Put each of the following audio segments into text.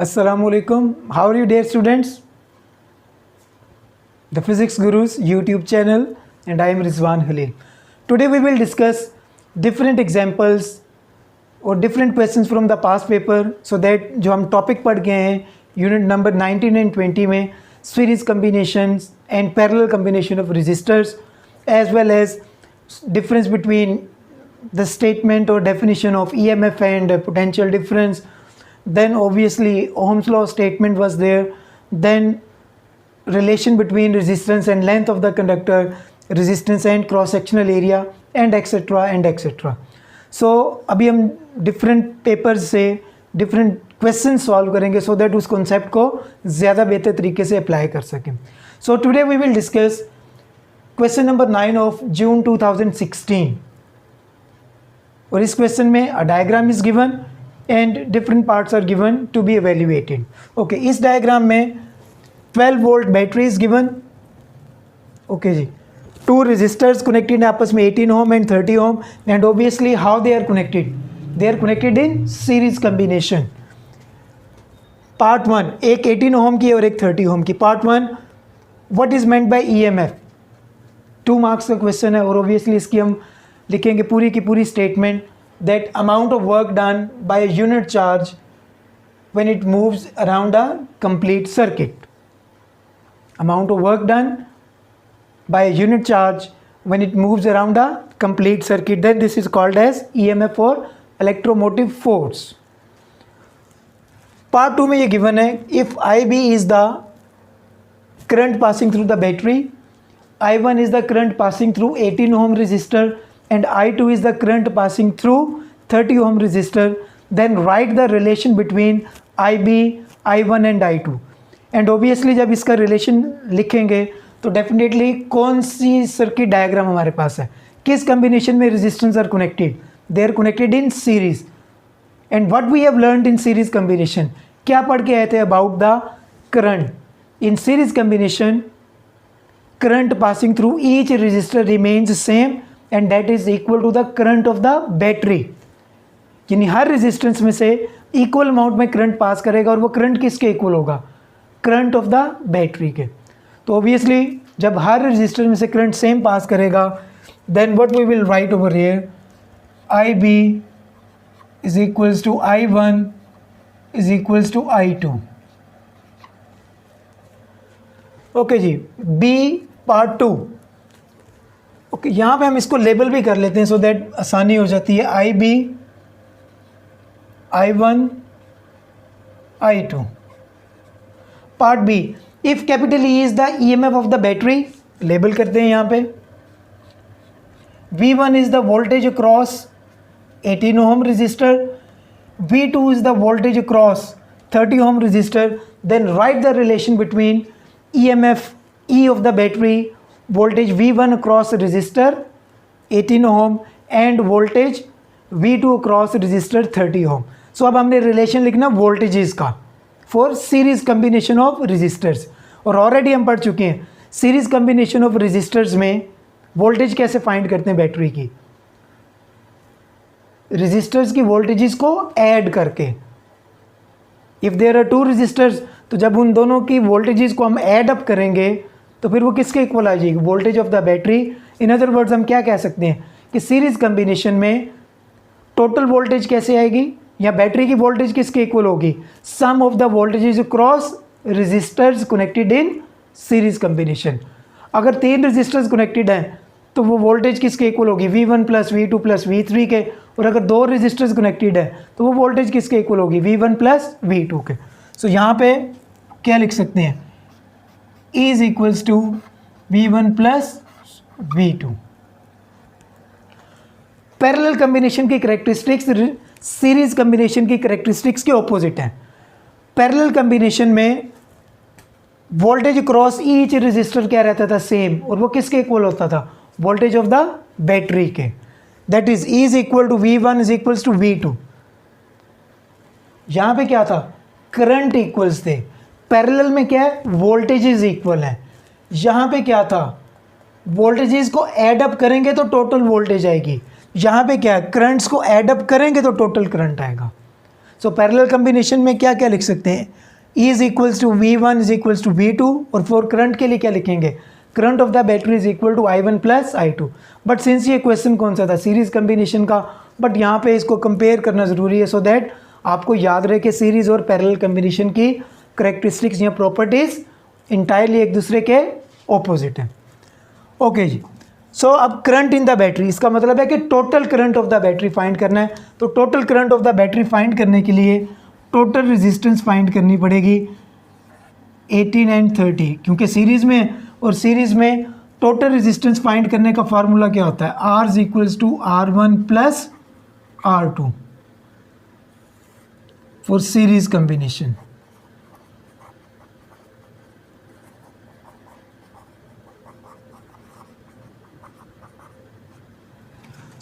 Assalamualaikum. How are you, dear students? The Physics Gurus YouTube channel, and I am Rizwan Khalil. Today we will discuss different examples or different questions from the past paper, so that जो हम topic पढ़ गए हैं unit number 19 and 20 में series combinations and parallel combination of resistors as well as difference between the statement or definition of EMF and potential difference. Then obviously Ohm's law statement was there. Then relation between resistance and length of the conductor, resistance and cross sectional area, and etc and etc. So अभी हम different papers से different questions solve करेंगे so that उस concept को ज़्यादा बेहतर तरीके से apply कर सकें. So today we will discuss question number 9 of June 2016. और इस क्वेश्चन में a diagram is given and different parts are given to be evaluated. Okay, इस डायग्राम में 12 volt battery is given. Okay जी, टू रेजिस्टर्स कनेक्टेड आपस में 18 ohm and 30 ohm, and obviously how they are connected in series combination. Part 1 एक 18 ओम की और एक 30 ohm की. Part 1 what is meant by EMF. 2 marks का क्वेश्चन है और ऑब्वियसली इसकी हम लिखेंगे पूरी की पूरी statement that amount of work done by a unit charge when it moves around a complete circuit. Amount of work done by a unit charge when it moves around a complete circuit, then this is called as EMF और electromotive force. Part 2 में ये given है if IB is the current passing through the battery, I1 is the current passing through 18 ohm resistor, and I2 is the current passing through 30 ohm resistor, then write the relation between IB, I1 and I2. and obviously जब इसका relation लिखेंगे तो definitely कौन C circuit diagram हमारे पास है, किस combination में resistance are connected, they are connected in series. and what we have learned in series combination, क्या पढ़ के आए थे about the current in series combination. Current passing through each resistor remains same and that is equal to the current of the battery. यानी हर resistance में से equal amount में current pass करेगा और वो करंट किसके इक्वल होगा, करंट ऑफ द बैटरी के. तो ऑब्वियसली जब हर रेजिस्टर में से करंट सेम पास करेगा then what we will write over here, IB is equals to I1 is equals to I2. Okay जी, B पार्ट 2. ओके, यहाँ पे हम इसको लेबल भी कर लेते हैं सो दैट आसानी हो जाती है. IB, I1, I2. Part B, if capital E is the EMF of the battery, label करते हैं यहाँ पे. V1 is the voltage across 18 ohm resistor, V2 is the voltage across 30 ohm resistor, then write the relation between EMF E of the battery, voltage V1 across resistor 18 ohm and voltage V2 across resistor 30 ohm. So अब हमने relation लिखना voltages का for series combination of resistors. और already हम पढ़ चुके हैं series combination of resistors में वोल्टेज कैसे फाइंड करते हैं बैटरी की, रेजिस्टर्स की वोल्टेजेस को ऐड करके. इफ़ देयर आर 2 रेजिस्टर्स, तो जब उन दोनों की वोल्टेजेस को हम ऐड अप करेंगे तो फिर वो किसके इक्वल आ जाएगी, voltage of the battery. In other words हम क्या कह सकते हैं कि सीरीज कम्बिनेशन में टोटल वोल्टेज कैसे आएगी, या बैटरी की वोल्टेज किसके इक्वल होगी, sum of the voltages across resistors connected in series combination. अगर 3 रेजिस्टर्स कनेक्टेड हैं तो वो वोल्टेज किसके इक्वल होगी, V1 plus V2 plus V3 के. और अगर 2 रेजिस्टर्स कनेक्टेड है तो वो वोल्टेज किसके इक्वल होगी, V1 प्लस V2 के. सो यहाँ पे क्या लिख सकते हैं, E is equals to V1 plus V2. Parallel combination की करेक्टरिस्टिक्स सीरीज कम्बिनेशन की करेक्टरिस्टिक्स के ऑपोजिट हैं. पैरेलल कम्बिनेशन में वोल्टेज क्रॉस ईच रेजिस्टर क्या रहता था, सेम, और वो किसके इक्वल होता था, वोल्टेज ऑफ द बैटरी के. That is E is equal to V1 is equals to V2. यहाँ पे क्या था, करंट इक्वल्स थे. पैरेलल में क्या है, वोल्टेजेस इक्वल हैं. यहाँ पे क्या था, वोल्टेजेस को ऐड अप करेंगे तो टोटल वोल्टेज आएगी. यहाँ पे क्या है, करंट्स को ऐड अप करेंगे तो टोटल करंट आएगा. सो पैरेलल कम्बिनेशन में क्या क्या लिख सकते हैं, E is equals to V1 is equals to V2, और फॉर करंट के लिए क्या लिखेंगे, current of the battery is equal to I1 plus I2। But since ये क्वेश्चन कौन सा था, सीरीज़ कम्बिनेशन का, बट यहाँ पे इसको कंपेयर करना ज़रूरी है सो दैट आपको याद रहे कि सीरीज़ और पैरेलल कम्बिनेशन की करेक्टरिस्टिक्स या प्रॉपर्टीज़ इंटायरली एक दूसरे के ऑपोजिट हैं। ओके जी, सो अब करंट इन द बैटरी, इसका मतलब है कि total current of the battery find करना है। तो total current of the battery find करने के लिए टोटल रेजिस्टेंस फाइंड करनी पड़ेगी 18 एंड 30, क्योंकि सीरीज़ में, और सीरीज़ में टोटल रेजिस्टेंस फाइंड करने का फार्मूला क्या होता है, R is equals to R1 plus R2 for series combination.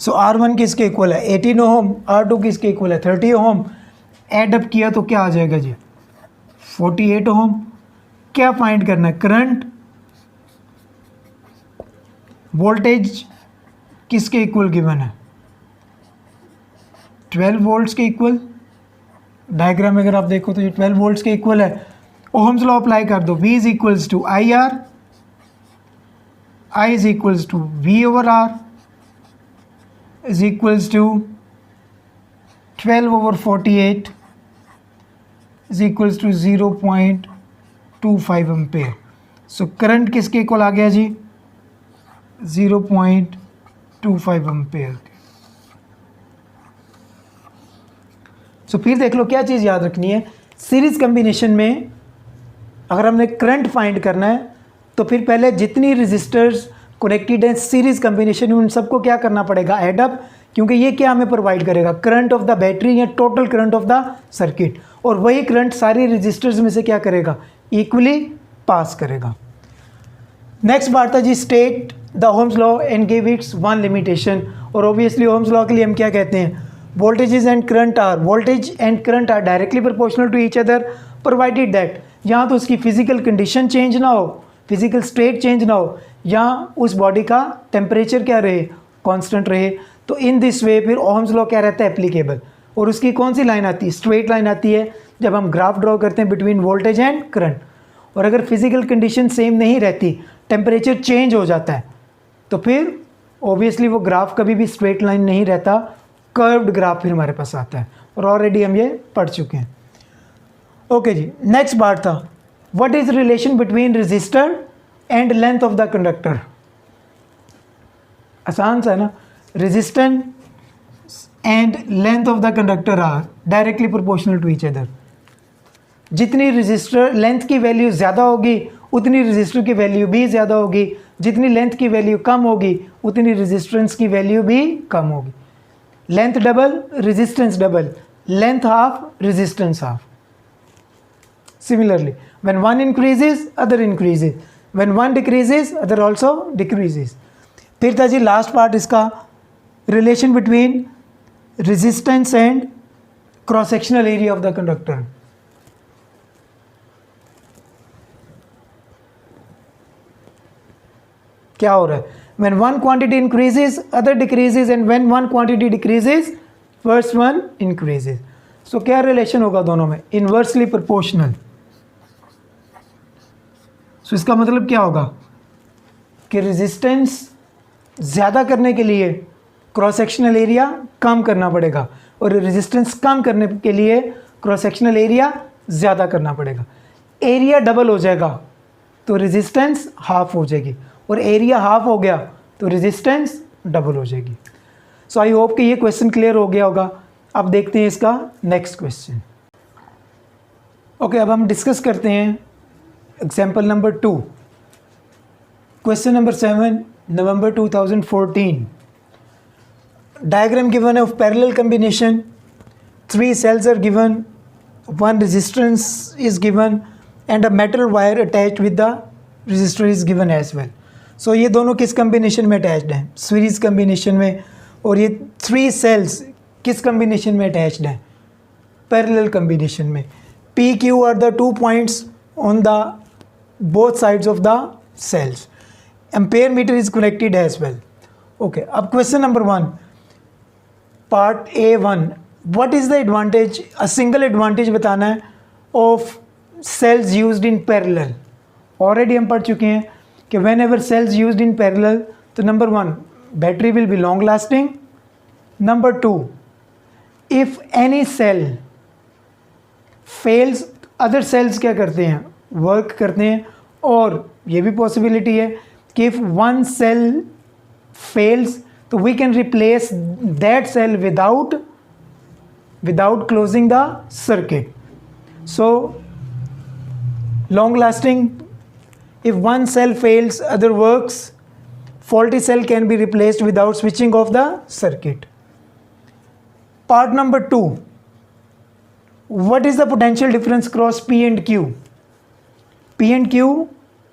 So R1 किसके इक्वल है 18 ओम, R2 किसके इक्वल है 30 ओम, एड अप किया तो क्या आ जाएगा जी 48 ओम। क्या फाइंड करना है, करंट, वोल्टेज किसके इक्वल गिवन है 12 वोल्ट्स के इक्वल। डायग्राम में अगर आप देखो तो ये 12 वोल्ट्स के इक्वल है। ओहम्स लॉ अप्लाई कर दो, V is equals to IR, I is equals to V over R is equals to 12 over 48 is equals to 0.25 ampere. So current किसके इक्वल आ गया जी 0.25 एम्पेयर। सो फिर देख लो क्या चीज़ याद रखनी है, सीरीज कम्बिनेशन में अगर हमने करंट फाइंड करना है तो फिर पहले जितनी रजिस्टर्स कनेक्टेड है सीरीज कम्बिनेशन में उन सबको क्या करना पड़ेगा, ऐड अप, क्योंकि ये क्या हमें प्रोवाइड करेगा, करंट ऑफ द बैटरी या total current of the circuit, और वही करंट सारी रजिस्टर्स में से क्या करेगा, इक्वली पास करेगा। नेक्स्ट बात था जी, state the Ohm's law and give its one limitation. और ऑब्वियसली ओम्स लॉ के लिए हम क्या कहते हैं, voltages and current are, voltage and current are directly proportional to each other provided that, यहाँ तो उसकी फिजिकल कंडीशन चेंज ना हो, फिजिकल स्टेट चेंज ना हो, या उस बॉडी का टेम्परेचर क्या रहे, कांस्टेंट रहे। तो इन दिस वे फिर ओहम्स लॉ क्या रहता है, एप्लीकेबल। और उसकी कौन सी लाइन आती है, स्ट्रेट लाइन आती है जब हम ग्राफ ड्रॉ करते हैं बिटवीन वोल्टेज एंड करंट। और अगर फिजिकल कंडीशन सेम नहीं रहती, टेम्परेचर चेंज हो जाता है, तो फिर ऑब्वियसली वो ग्राफ कभी भी स्ट्रेट लाइन नहीं रहता, कर्व्ड ग्राफ फिर हमारे पास आता है, और ऑलरेडी हम ये पढ़ चुके हैं। ओके जी, नेक्स्ट बात था, what is relation between register and length of the conductor. आसान सा है ना, resistance and length of the conductor are directly proportional to each other. जितनी रजिस्टर लेंथ की वैल्यू ज़्यादा होगी उतनी रजिस्टर की वैल्यू भी ज़्यादा होगी, जितनी लेंथ की वैल्यू कम होगी उतनी रेजिस्टेंस की वैल्यू भी कम होगी। Length double, resistance double, length half, resistance half. Similarly, when one increases, other increases. When one decreases, other also decreases. फिर था जी लास्ट पार्ट इसका, relation between resistance and cross sectional area of the conductor. क्या हो रहा है, when one quantity increases, other decreases, and when one quantity decreases, first one increases. So क्या relation होगा दोनों में, इनवर्सली प्रोपोर्शनल। सो इसका मतलब क्या होगा कि रेजिस्टेंस ज़्यादा करने के लिए क्रॉस सेक्शनल एरिया कम करना पड़ेगा, और रेजिस्टेंस कम करने के लिए क्रॉस सेक्शनल एरिया ज़्यादा करना पड़ेगा। एरिया डबल हो जाएगा तो रेजिस्टेंस हाफ हो जाएगी, और एरिया हाफ हो गया तो रेजिस्टेंस डबल हो जाएगी। सो आई होप कि ये क्वेश्चन क्लियर हो गया होगा। अब देखते हैं इसका नेक्स्ट क्वेश्चन। ओके, अब हम डिस्कस करते हैं example number 2। Question number 7, November 2014। Diagram given of parallel combination, 3 cells are given, 1 resistance is given, and a metal wire attached with the resistor is given as well. So ये दोनों किस combination में attached हैं, series combination में, और ये 3 sales किस combination में अटैच्ड हैं, पैरेलल कम्बिनेशन में। P Q are the 2 points on the both sides of the cells. Ampere meter is connected as well. Okay, अब question number 1, part A1, what is the advantage, a single advantage बताना है of cells used in parallel. Already हम पढ़ चुके हैं कि whenever cells used in parallel, तो number 1 battery will be long lasting, number 2 if any cell fails, other cells क्या करते हैं, वर्क करते हैं, और ये भी पॉसिबिलिटी है कि इफ़ वन सेल फेल्स तो we can replace that cell without closing the circuit. So long lasting, if one cell fails, other works, faulty cell can be replaced without switching off the circuit. Part number 2, what is the potential difference across P and Q? P and Q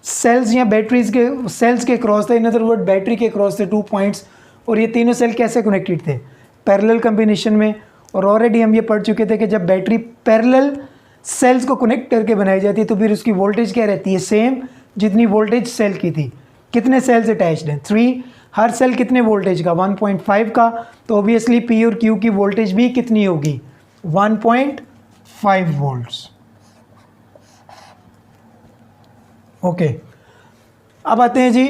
cells या batteries के cells के across थे, in other word battery के across थे 2 points, और ये तीनों cell कैसे कनेक्टेड थे, पैरेलल कॉम्बिनेशन में। और ऑलरेडी हम ये पढ़ चुके थे कि जब बैटरी पैरेलल सेल्स को कनेक्ट करके बनाई जाती है तो फिर उसकी वोल्टेज क्या रहती है, सेम जितनी वोल्टेज सेल की थी। कितने सेल्स अटैच्ड हैं, 3, हर सेल कितने वोल्टेज का, 1.5 का, तो ऑब्वियसली पी और क्यू की वोल्टेज भी कितनी होगी, 1.5 वोल्ट्स। ओके, अब आते हैं जी,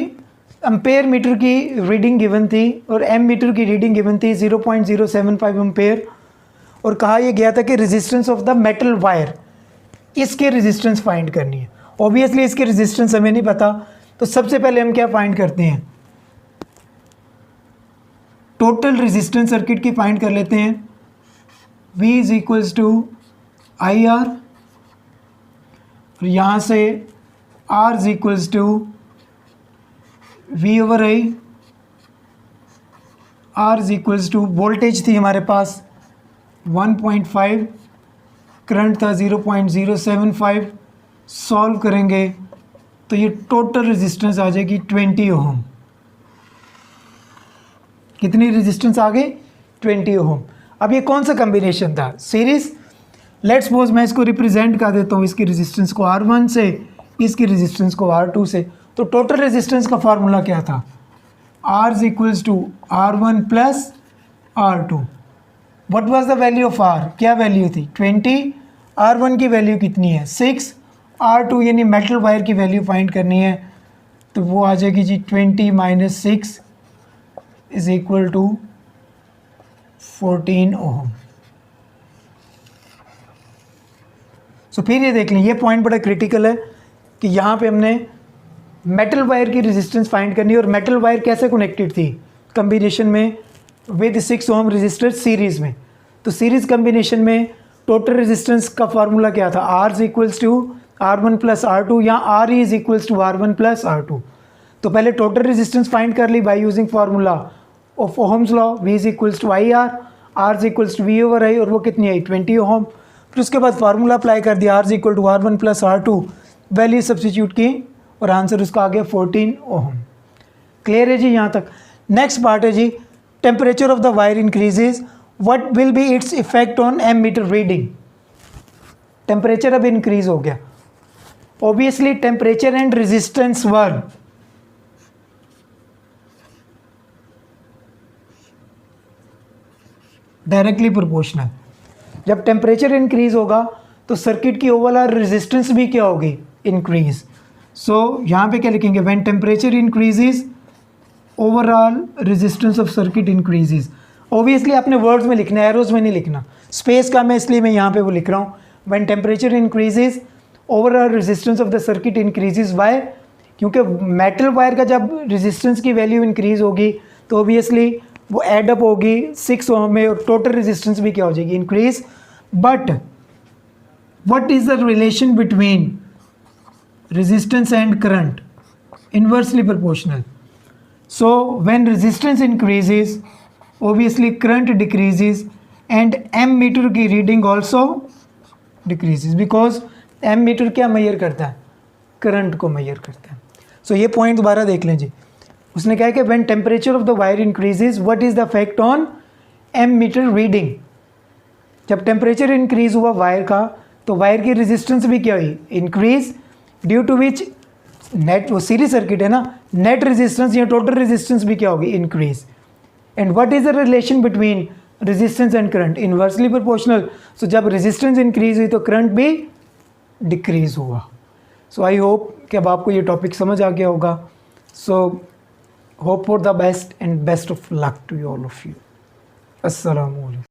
एम्पेयर मीटर की रीडिंग गिवन थी और एम मीटर की रीडिंग गिवन थी 0.075 एम्पेयर, और कहा यह गया था कि resistance of the metal wire, इसके रेजिस्टेंस फाइंड करनी है। ऑब्वियसली इसके रेजिस्टेंस हमें नहीं पता, तो सबसे पहले हम क्या फाइंड करते हैं, टोटल रेजिस्टेंस सर्किट की फाइंड कर लेते हैं। V is equals to I R, और यहाँ से R is equals to V over I, R is equals to voltage थी हमारे पास 1.5, करंट था 0.075, सॉल्व करेंगे तो ये टोटल रेजिस्टेंस आ जाएगी 20 ओम। कितनी रेजिस्टेंस आ गई, 20 ओम। अब ये कौन सा कॉम्बिनेशन था, सीरीज। लेट्स सपोज मैं इसको रिप्रेजेंट कर देता हूँ, इसकी रेजिस्टेंस को R1 से, इसकी रेजिस्टेंस को R2 से। तो टोटल रेजिस्टेंस का फार्मूला क्या था, R is equals to R1 plus R2। What was the value of R, क्या वैल्यू थी 20, R1 की वैल्यू कितनी है 6, R2 यानी मेटल वायर की वैल्यू फाइंड करनी है, तो वो आ जाएगी जी 20 माइनस 6 इज इक्वल टू 14 ओम। सो फिर ये देख लें, ये पॉइंट बड़ा क्रिटिकल है कि यहाँ पे हमने मेटल वायर की रेजिस्टेंस फाइंड करनी है, और मेटल वायर कैसे कनेक्टेड थी, कम्बिनेशन में विद 6 ओम रजिस्टर सीरीज़ में। तो सीरीज़ कम्बिनेशन में टोटल रेजिस्टेंस का फार्मूला क्या था, R is equals to R1 plus R2, या R is equals to R1 plus R2। तो पहले टोटल रेजिस्टेंस फाइंड कर ली by using formula of Ohm's law, V is equals to I R, R is equals to V over I, और वो कितनी आई 20 ओम। फिर उसके बाद फार्मूला अप्लाई कर दिया, R is equal to R1 plus R2, value substitute की और आंसर उसका आ गया 14 ओम। क्लियर है जी यहाँ तक। नेक्स्ट पार्ट है जी, temperature of the wire increases, what will be its effect on ammeter reading. Temperature अब इंक्रीज हो गया, obviously temperature and resistance were directly proportional. जब टेम्परेचर इंक्रीज होगा तो सर्किट की ओवरऑल रेजिस्टेंस भी क्या होगी, इंक्रीज। सो यहाँ पे क्या लिखेंगे, when temperature increases overall resistance of circuit increases. Obviously आपने वर्ड्स में लिखना है, एरोज में नहीं लिखना, स्पेस का मैं इसलिए मैं यहाँ पे वो लिख रहा हूँ। When temperature increases overall resistance of the circuit increases, why, क्योंकि मेटल वायर का जब रेजिस्टेंस की वैल्यू इंक्रीज होगी तो ऑब्वियसली वो एडअप होगी 6 ओम में, और टोटल रेजिस्टेंस भी क्या हो जाएगी, increase. But what is the relation between resistance and current, inversely proportional. So when resistance increases, obviously current decreases and ammeter की reading also decreases, because ammeter क्या measure करता है, करंट को measure करता है। So ये पॉइंट दोबारा देख लें जी, उसने कहा कि when temperature of the wire increases, what is the effect on ammeter reading। जब टेम्परेचर इंक्रीज हुआ वायर का तो वायर की रेजिस्टेंस भी क्या हुई, increase, due to which net, वो सीरीज सर्किट है ना, नेट रेजिस्टेंस या टोटल रेजिस्टेंस भी क्या होगी, increase. And what is the relation between resistance and current inversely proportional, so जब रेजिस्टेंस इंक्रीज हुई तो करंट भी डिक्रीज हुआ। सो आई होप कि अब आपको ये टॉपिक समझ आ गया होगा। So hope for the best and best of luck to all of you. अस्सलाम वालेकुम।